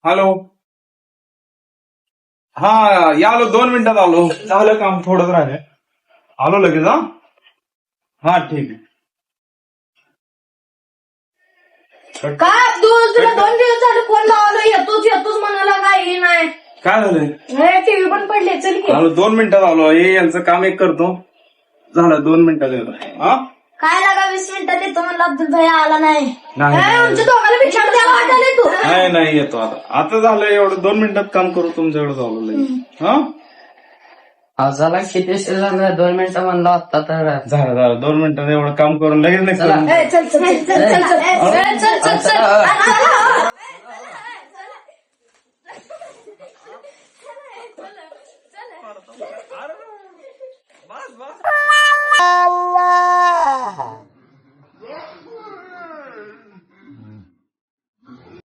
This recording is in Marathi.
हॅलो. हा या आलो 2 मिनिटात आलो. झालं काम थोडंच राहिले. आलो लगेच. हा ठीक आहे. काय अब्दुल तुला 2 दिवस झाले फोन लावलो येतोच म्हणाला काही नाही. काय झालंय? टीव्ही पण पडले चल की. आलो 2 मिनिटात आलो. हे यांचं काम एक करतो. झालं 2 मिनिटात येतो. हा काय लागा 20 मिनिटात येतो म्हणलं अब्दुल भाई आला नाही. नाही. आमच्या दोघांना विचार द्यायला वाटायला तू. नाही येतो आता झालं एवढं 2 मिनिटात काम करू तुमच्याकडे जाऊ लगेच. हा झाला किती उशीर झाला 2 मिनिटं म्हणलं आता तर झालं 2 मिनिटात एवढं काम करून लगेच नाही चला. करून. चल